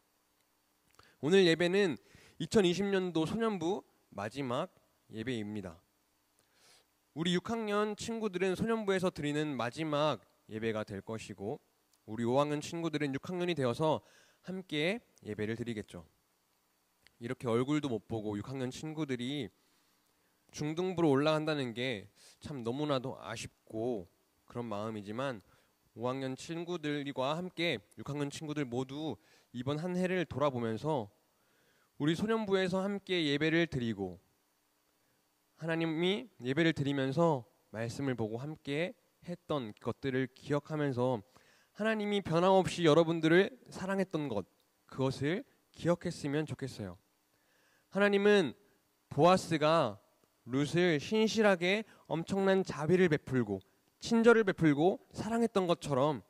오늘 예배는 2020년도 소년부 마지막 예배입니다. 우리 6학년 친구들은 소년부에서 드리는 마지막 예배가 될 것이고 우리 5학년 친구들은 6학년이 되어서 함께 예배를 드리겠죠. 이렇게 얼굴도 못 보고 6학년 친구들이 중등부로 올라간다는 게 참 너무나도 아쉽고 그런 마음이지만 5학년 친구들과 함께 6학년 친구들 모두 이번 한 해를 돌아보면서 우리 소년부에서 함께 예배를 드리고 하나님이 예배를 드리면서 말씀을 보고 함께 했던 것들을 기억하면서 하나님이 변함없이 여러분들을 사랑했던 것, 그것을 기억했으면 좋겠어요. 하나님은 보아스가 룻을 신실하게 엄청난 자비를 베풀고 친절을 베풀고 사랑했던 것처럼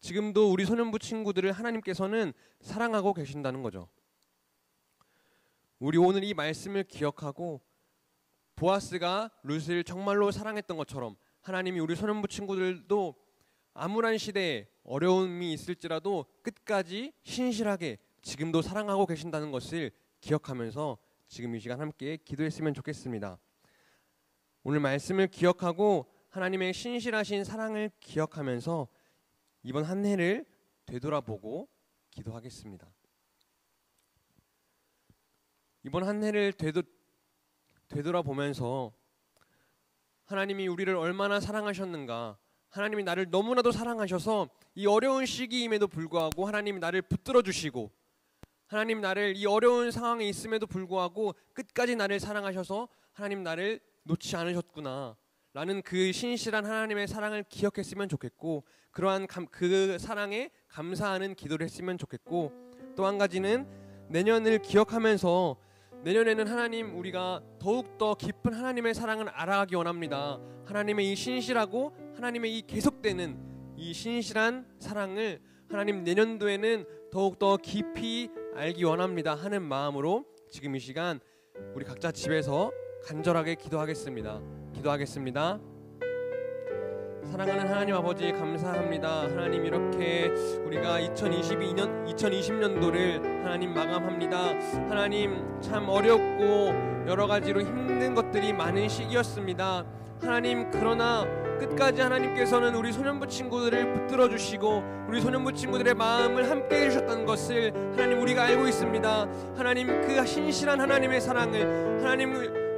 지금도 우리 소년부 친구들을 하나님께서는 사랑하고 계신다는 거죠. 우리 오늘 이 말씀을 기억하고 보아스가 룻을 정말로 사랑했던 것처럼 하나님이 우리 소년부 친구들도 암울한 시대에 어려움이 있을지라도 끝까지 신실하게 지금도 사랑하고 계신다는 것을 기억하면서 지금 이 시간 함께 기도했으면 좋겠습니다. 오늘 말씀을 기억하고 하나님의 신실하신 사랑을 기억하면서 이번 한 해를 되돌아보고 기도하겠습니다. 이번 한 해를 되돌아보면서 하나님이 우리를 얼마나 사랑하셨는가, 하나님이 나를 너무나도 사랑하셔서 이 어려운 시기임에도 불구하고 하나님이 나를 붙들어 주시고 하나님 나를 이 어려운 상황에 있음에도 불구하고 끝까지 나를 사랑하셔서 하나님 나를 놓지 않으셨구나 라는 그 신실한 하나님의 사랑을 기억했으면 좋겠고 그러한 그 사랑에 감사하는 기도를 했으면 좋겠고 또 한 가지는 내년을 기억하면서 내년에는 하나님 우리가 더욱더 깊은 하나님의 사랑을 알아가기 원합니다. 하나님의 이 신실하고 하나님의 이 계속되는 이 신실한 사랑을 하나님 내년도에는 더욱더 깊이 알기 원합니다 하는 마음으로 지금 이 시간 우리 각자 집에서 간절하게 기도하겠습니다. 사랑하는 하나님 아버지 감사합니다. 하나님 이렇게 우리가 2020년도를 하나님 마감합니다. 하나님 참 어렵고 여러 가지로 힘든 것들이 많은 시기였습니다. 하나님 그러나 끝까지 하나님께서는 우리 소년부 친구들을 붙들어 주시고 우리 소년부 친구들의 마음을 함께 해주셨다는 것을 하나님 우리가 알고 있습니다. 하나님 그 신실한 하나님의 사랑을 하나님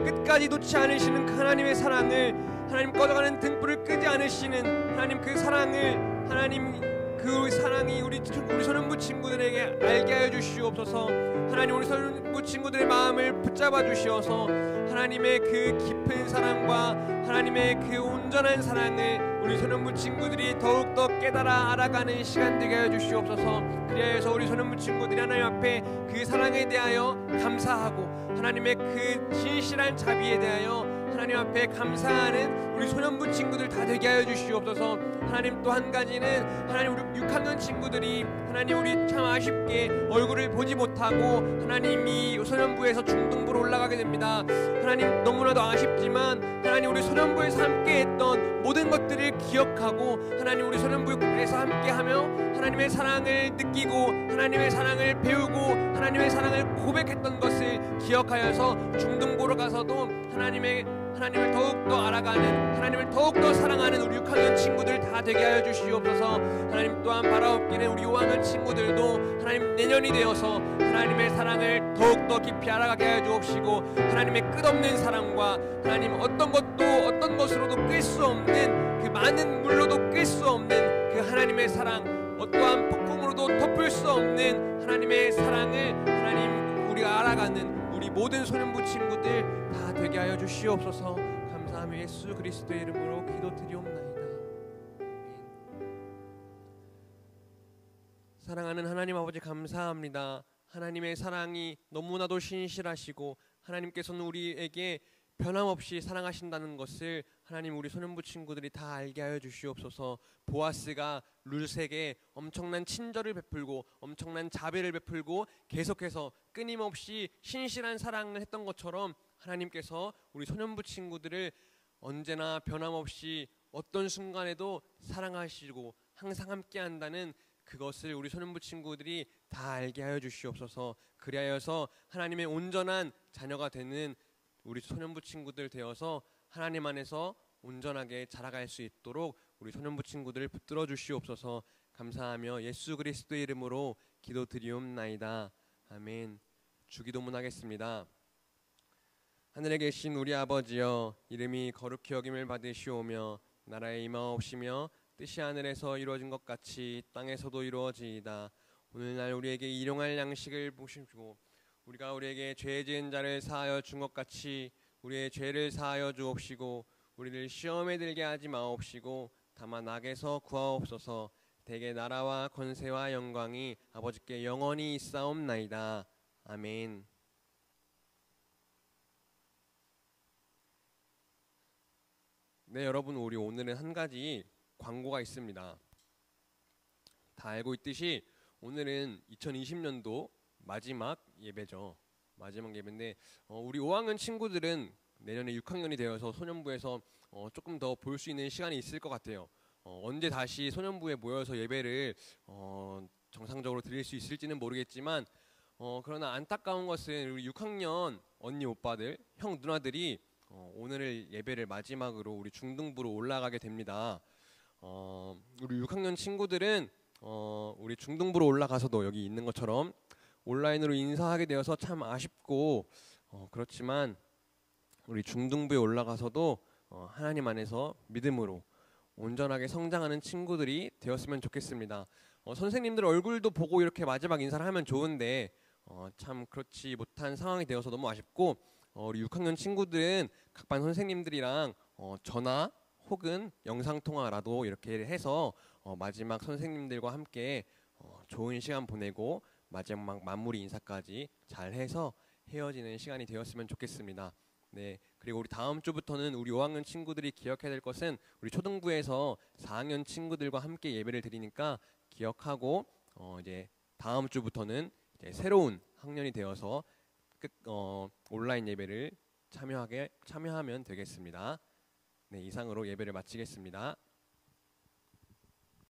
끝까지 놓지 않으시는 그 하나님의 사랑을 하나님 꺼져가는 등불을 끄지 않으시는 하나님 그 사랑을 하나님 그 사랑이 우리 소년부 친구들에게 알게 하여 주시옵소서. 하나님 우리 소년부 친구들의 마음을 붙잡아 주시어서 하나님의 그 깊은 사랑과 하나님의 그 온전한 사랑을 우리 소년부 친구들이 더욱더 깨달아 알아가는 시간 되게 하여 주시옵소서. 그리하여서 우리 소년부 친구들이 하나님 앞에 그 사랑에 대하여 감사하고 하나님의 그 진실한 자비에 대하여 하나님 앞에 감사하는 우리 소년부 친구들 다 되게 하여 주시옵소서. 하나님 또 한 가지는 하나님 우리 6학년 친구들이 하나님 우리 참 아쉽게 얼굴을 보지 못하고 하나님이 소년부에서 중등부로 올라가게 됩니다. 하나님 너무나도 아쉽지만 하나님 우리 소년부에서 함께 했던 모든 것들을 기억하고 하나님 우리 소년부에서 함께하며 하나님의 사랑을 느끼고 하나님의 사랑을 배우고 하나님의 사랑을 고백했던 것을 기억하여서 중등부로 가서도 하나님을 더욱더 알아가는 하나님을 더욱더 사랑하는 우리 6학년 친구들 다 되게 하여 주시옵소서. 하나님 또한 바라옵기는 우리 5학년 친구들도 하나님 내년이 되어서 하나님의 사랑을 더욱더 깊이 알아가게 하여 주옵시고 하나님의 끝없는 사랑과 하나님 어떤 것으로도 끌 수 없는 그 많은 물로도 끌 수 없는 그 하나님의 사랑 어떠한 폭풍으로도 덮을 수 없는 하나님의 사랑을 하나님 우리가 알아가는 우리 모든 소년부 친구들 다 되게 하여 주시옵소서. 감사하며 예수 그리스도의 이름으로 기도드리옵나이다. 사랑하는 하나님 아버지 감사합니다. 하나님의 사랑이 너무나도 신실하시고 하나님께서는 우리에게 변함없이 사랑하신다는 것을 하나님 우리 소년부 친구들이 다 알게 하여 주시옵소서. 보아스가 룻에게 엄청난 친절을 베풀고 엄청난 자비를 베풀고 계속해서 끊임없이 신실한 사랑을 했던 것처럼 하나님께서 우리 소년부 친구들을 언제나 변함없이 어떤 순간에도 사랑하시고 항상 함께한다는 그것을 우리 소년부 친구들이 다 알게 하여 주시옵소서. 그리하여서 하나님의 온전한 자녀가 되는 우리 소년부 친구들 되어서 하나님 안에서 온전하게 자라갈 수 있도록 우리 소년부 친구들을 붙들어 주시옵소서. 감사하며 예수 그리스도의 이름으로 기도드리옵나이다. 아멘. 주기도문 하겠습니다. 하늘에 계신 우리 아버지여, 이름이 거룩히 여김을 받으시오며 나라의 임하옵시며 뜻이 하늘에서 이루어진 것 같이 땅에서도 이루어지이다. 오늘날 우리에게 일용할 양식을 보시고 우리가 우리에게 죄 지은 자를 사하여 준 것 같이 우리의 죄를 사하여 주옵시고 우리를 시험에 들게 하지 마옵시고 다만 악에서 구하옵소서. 대개 나라와 권세와 영광이 아버지께 영원히 있사옵나이다. 아멘. 네, 여러분, 우리 오늘은 한 가지 광고가 있습니다. 다 알고 있듯이 오늘은 2020년도 마지막 예배죠. 마지막 예배인데 우리 5학년 친구들은 내년에 6학년이 되어서 소년부에서 조금 더 볼 수 있는 시간이 있을 것 같아요. 언제 다시 소년부에 모여서 예배를 정상적으로 드릴 수 있을지는 모르겠지만 그러나 안타까운 것은 우리 6학년 언니 오빠들, 형 누나들이 오늘 예배를 마지막으로 우리 중등부로 올라가게 됩니다. 우리 6학년 친구들은 우리 중등부로 올라가서도 여기 있는 것처럼 온라인으로 인사하게 되어서 참 아쉽고 그렇지만 우리 중등부에 올라가서도 하나님 안에서 믿음으로 온전하게 성장하는 친구들이 되었으면 좋겠습니다. 선생님들 얼굴도 보고 이렇게 마지막 인사를 하면 좋은데 참 그렇지 못한 상황이 되어서 너무 아쉽고 우리 6학년 친구들은 각 반 선생님들이랑 전화 혹은 영상통화라도 이렇게 해서 마지막 선생님들과 함께 좋은 시간 보내고 마지막 마무리 인사까지 잘 해서 헤어지는 시간이 되었으면 좋겠습니다. 네, 그리고 우리 다음 주부터는 우리 5학년 친구들이 기억해야 될 것은 우리 초등부에서 4학년 친구들과 함께 예배를 드리니까 기억하고 이제 다음 주부터는 이제 새로운 학년이 되어서 온라인 예배를 참여하면 되겠습니다. 네, 이상으로 예배를 마치겠습니다.